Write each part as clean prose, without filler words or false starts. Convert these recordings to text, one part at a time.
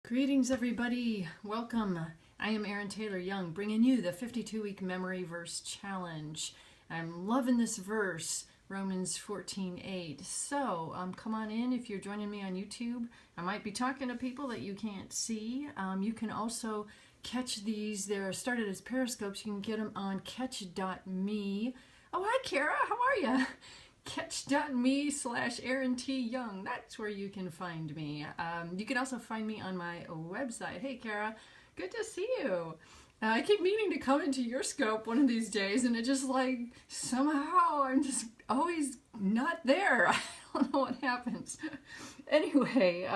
Greetings, everybody. Welcome. I am Erin Taylor Young, bringing you the 52-week memory verse challenge. I'm loving this verse, Romans 14:8. So, come on in if you're joining me on YouTube. I might be talking to people that you can't see. You can also catch these. They're started as periscopes. You can get them on catch.me. Oh, hi, Kara. How are you? Catch.me/Erin T. Young. That's where you can find me. You can also find me on my website. Hey, Kara, good to see you. I keep meaning to come into your scope one of these days, and it just like somehow I'm just always not there. I don't know what happens. Anyway,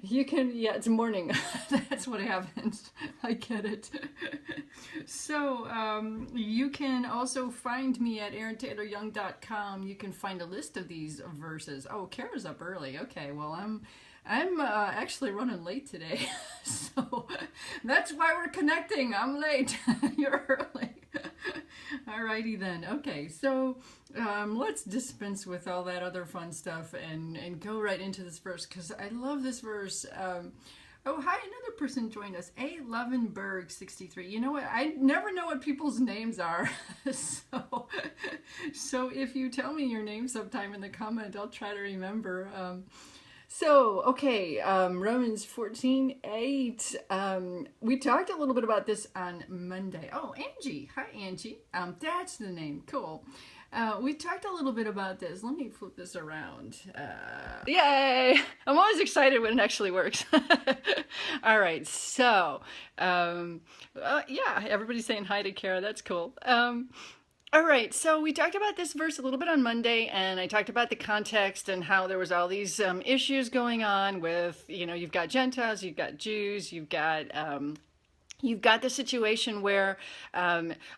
you can, yeah, it's morning. That's what happens. I get it. So, you can also find me at erintayloryoung.com. You can find a list of these verses. Oh, Kara's up early. Okay, well, I'm actually running late today. So, that's why we're connecting. I'm late. You're early. Alrighty then. Okay, so let's dispense with all that other fun stuff and go right into this verse because I love this verse. Oh, hi, another person joined us. A. Levenberg 63. You know what? I never know what people's names are. So if you tell me your name sometime in the comment, I'll try to remember. Romans 14:8. We talked a little bit about this on Monday. Oh, Angie. Hi, Angie. That's the name. Cool. We talked a little bit about this. Let me flip this around. Yay! I'm always excited when it actually works. All right, so, yeah, everybody's saying hi to Kara. That's cool. All right, so we talked about this verse a little bit on Monday, and I talked about the context and how there was all these issues going on with, you've got Gentiles, you've got Jews, you've got the situation where,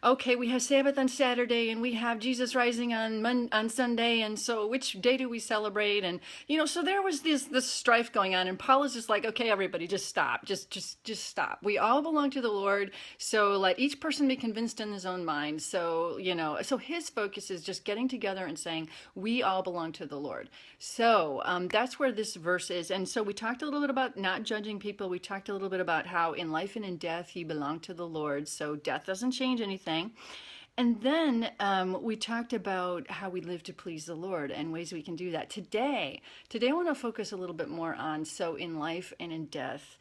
okay, we have Sabbath on Saturday and we have Jesus rising on Sunday, and so which day do we celebrate? And so there was this strife going on, and Paul is just like, okay, everybody, just stop, just stop. We all belong to the Lord, so let each person be convinced in his own mind. So so his focus is just getting together and saying we all belong to the Lord. So that's where this verse is, and so we talked a little bit about not judging people. We talked a little bit about how in life and in death he belonged to the Lord, so death doesn't change anything. And then we talked about how we live to please the Lord and ways we can do that. Today I want to focus a little bit more on, so in life and in death,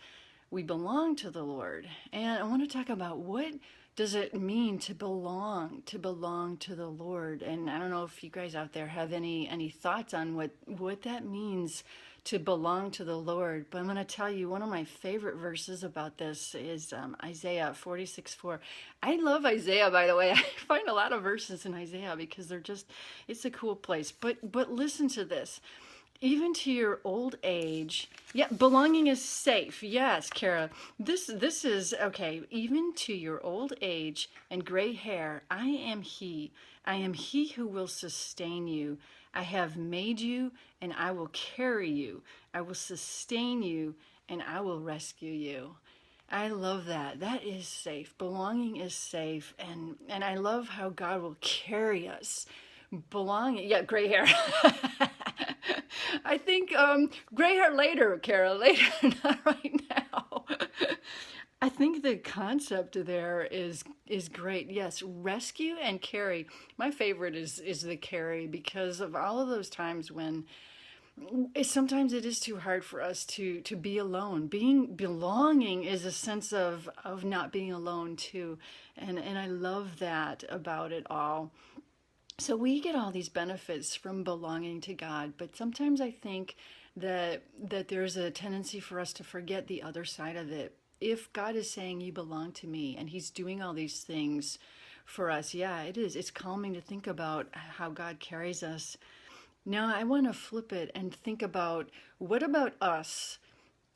we belong to the Lord. And I want to talk about what does it mean to belong to the Lord. And I don't know if you guys out there have any thoughts on what that means to belong to the Lord. But I'm going to tell you, one of my favorite verses about this is Isaiah 46:4. I love Isaiah, by the way. I find a lot of verses in Isaiah because it's a cool place. But listen to this. Even to your old age, yeah, belonging is safe. Yes, Kara, this is okay. Even to your old age and gray hair, I am he who will sustain you. I have made you and I will carry you. I will sustain you and I will rescue you. I love that. That is safe. Belonging is safe, and I love how God will carry us. Belonging, yeah, gray hair. I think gray hair later, Kara, later, not right now. I think the concept there is great. Yes, rescue and carry. My favorite is the carry, because of all of those times when sometimes it is too hard for us to be alone. Belonging is a sense of not being alone too, and I love that about it all. So we get all these benefits from belonging to God, but sometimes I think that there's a tendency for us to forget the other side of it. If God is saying you belong to me and he's doing all these things for us, yeah, it is. It's calming to think about how God carries us. Now I want to flip it and think about, what about us?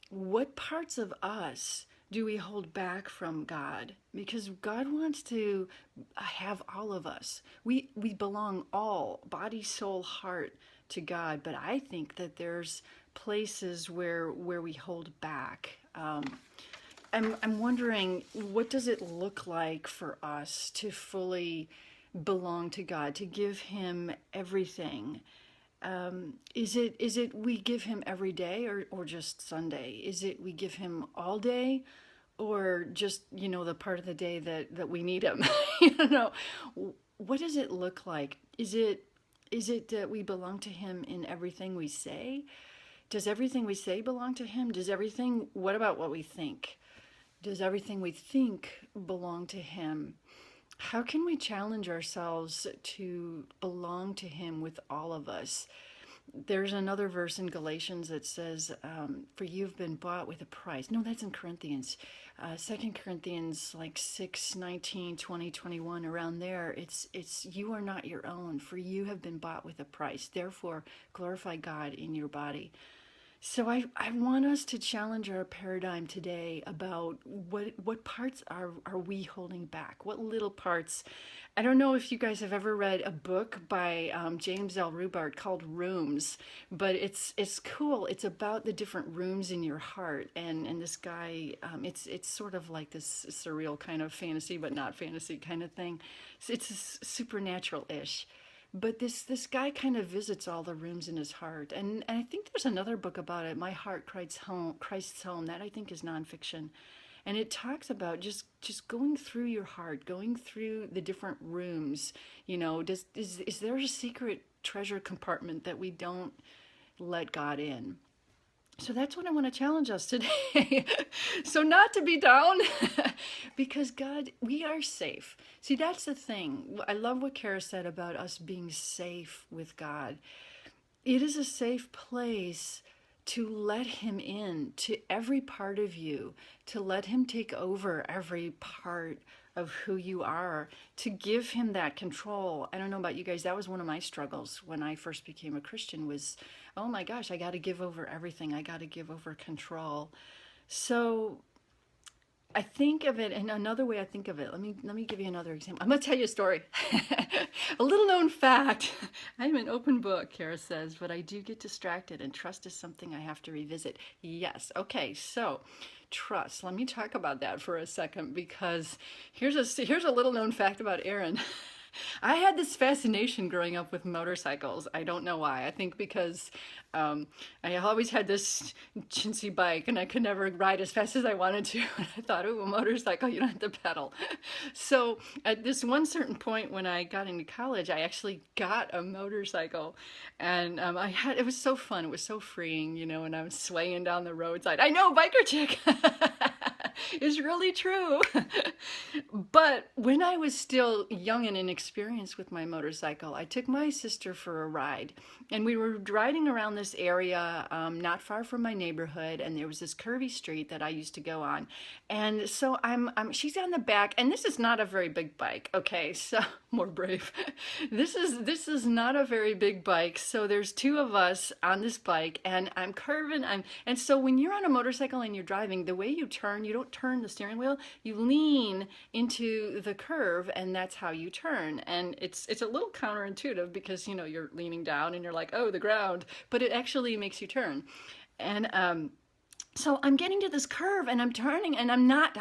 What parts of us do we hold back from God? Because God wants to have all of us. We belong all, body, soul, heart, to God. But I think that there's places where we hold back. I'm wondering, what does it look like for us to fully belong to God, to give him everything? Is it we give him every day, or just Sunday? Is it we give him all day, or just, the part of the day that we need him? you know, what does it look like? Is it that we belong to him in everything we say? Does everything we say belong to him? What about what we think? Does everything we think belong to him? How can we challenge ourselves to belong to him with all of us? There's another verse in Galatians that says, for you've been bought with a price. No, that's in Corinthians. 2 Corinthians like 6, 19, 20, 21, around there. It's you are not your own, for you have been bought with a price. Therefore, glorify God in your body. So I want us to challenge our paradigm today about what parts are we holding back? What little parts? I don't know if you guys have ever read a book by James L. Rubart called Rooms, but it's cool. It's about the different rooms in your heart, and this guy, it's sort of like this surreal kind of fantasy, but not fantasy kind of thing. It's supernatural-ish. But this guy kind of visits all the rooms in his heart, and I think there's another book about it, My Heart Christ's Home, that I think is nonfiction, and it talks about just going through your heart, going through the different rooms. Is there a secret treasure compartment that we don't let God in? So that's what I want to challenge us today. So not to be down, because God, we are safe. See, that's the thing. I love what Kara said about us being safe with God. It is a safe place to let him in to every part of you, to let him take over every part of who you are, to give him that control. I don't know about you guys, that was one of my struggles when I first became a Christian was, oh my gosh, I got to give over everything. I got to give over control. So I think of it, and another way I think of it, let me give you another example. I'm going to tell you a story. A little known fact. I'm an open book, Kara says, but I do get distracted, and trust is something I have to revisit. Yes. Okay. So trust. Let me talk about that for a second, because here's a little known fact about Aaron. I had this fascination growing up with motorcycles. I don't know why. I think because I always had this chintzy bike and I could never ride as fast as I wanted to. And I thought, oh, a motorcycle, you don't have to pedal. So at this one certain point when I got into college, I actually got a motorcycle, and it was so fun. It was so freeing, and I was swaying down the roadside. I know, biker chick. Is really true. But when I was still young and inexperienced with my motorcycle, I took my sister for a ride, and we were riding around this area not far from my neighborhood, and there was this curvy street that I used to go on. And so she's on the back, and this is not a very big bike. Okay, so more brave. This is not a very big bike. So there's two of us on this bike, and I'm curving. And so when you're on a motorcycle and you're driving, the way you turn, you don't turn the steering wheel, you lean into the curve, and that's how you turn. And it's a little counterintuitive because you're leaning down and you're like, oh, the ground, but it actually makes you turn. And so I'm getting to this curve and I'm turning, and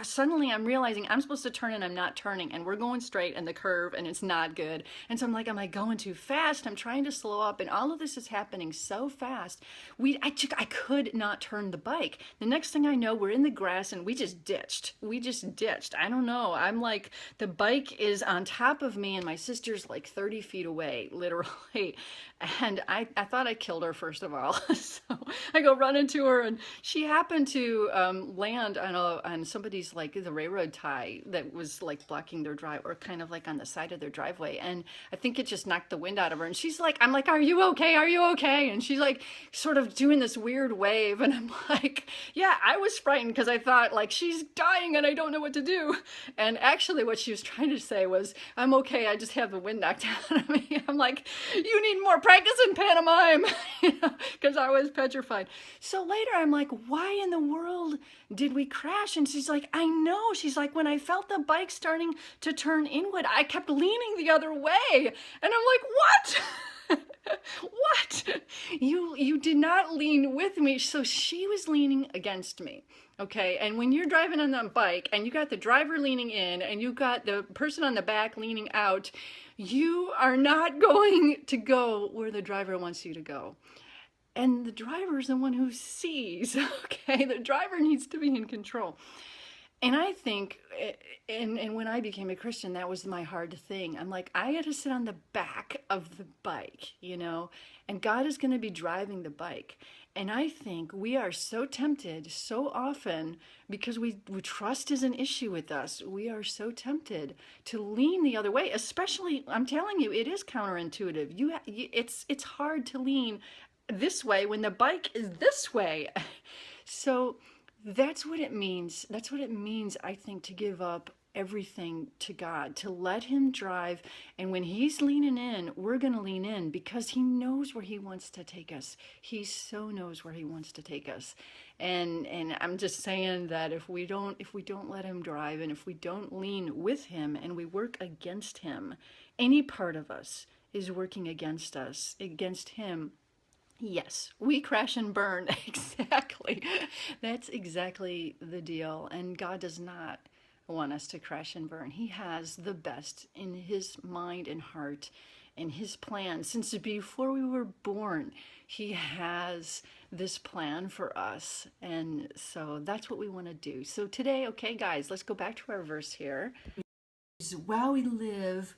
suddenly I'm realizing I'm supposed to turn and I'm not turning, and we're going straight in the curve and it's not good. And so I'm like, am I going too fast? I'm trying to slow up, and all of this is happening so fast. I could not turn the bike. The next thing I know, we're in the grass and we just ditched. I don't know. I'm like, the bike is on top of me and my sister's like 30 feet away, literally. And I thought I killed her, first of all. So I go run into her, and she happened to land on somebody's, like, the railroad tie that was like blocking their drive, or kind of like on the side of their driveway, and I think it just knocked the wind out of her. And she's like, I'm like, are you okay? And she's like sort of doing this weird wave, and I'm like, yeah, I was frightened because I thought, like, she's dying and I don't know what to do. And actually what she was trying to say was, I'm okay, I just have the wind knocked out of me. I'm like, you need more practice in pantomime, because I was petrified. So later I'm like, why in the world did we crash? And she's like, I know. She's like, when I felt the bike starting to turn inward, I kept leaning the other way. And I'm like, what? What? You did not lean with me. So she was leaning against me. Okay. And when you're driving on that bike and you got the driver leaning in and you got the person on the back leaning out, You are not going to go where the driver wants you to go. And the driver is the one who sees, okay? The driver needs to be in control. And I think, and when I became a Christian, that was my hard thing. I'm like, I got to sit on the back of the bike, and God is going to be driving the bike. And I think we are so tempted so often because we trust is an issue with us. We are so tempted to lean the other way, especially, I'm telling you, it is counterintuitive. It's hard to lean this way when the bike is this way. So that's what it means. That's what it means, I think, to give up everything to God, to let him drive. And when he's leaning in, we're going to lean in because he knows where he wants to take us. He so knows where he wants to take us. And I'm just saying that if we don't let him drive, and if we don't lean with him and we work against him, any part of us is working against us, against him. Yes, we crash and burn. Exactly. That's exactly the deal. And God does not want us to crash and burn. He has the best in his mind and heart and his plan. Since before we were born, he has this plan for us. And so that's what we want to do. So today, okay, guys, let's go back to our verse here. While we live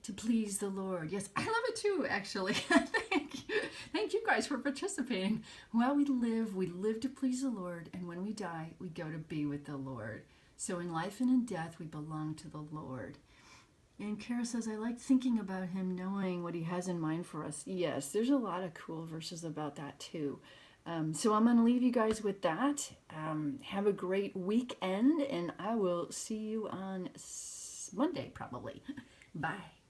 to please the Lord. Yes, I love it too, actually. Thank you. Thank you guys for participating. While we live to please the Lord, and when we die, we go to be with the Lord. So in life and in death, we belong to the Lord. And Kara says, I like thinking about him, knowing what he has in mind for us. Yes, there's a lot of cool verses about that too. So I'm going to leave you guys with that. Have a great weekend, and I will see you on Monday, probably. Bye.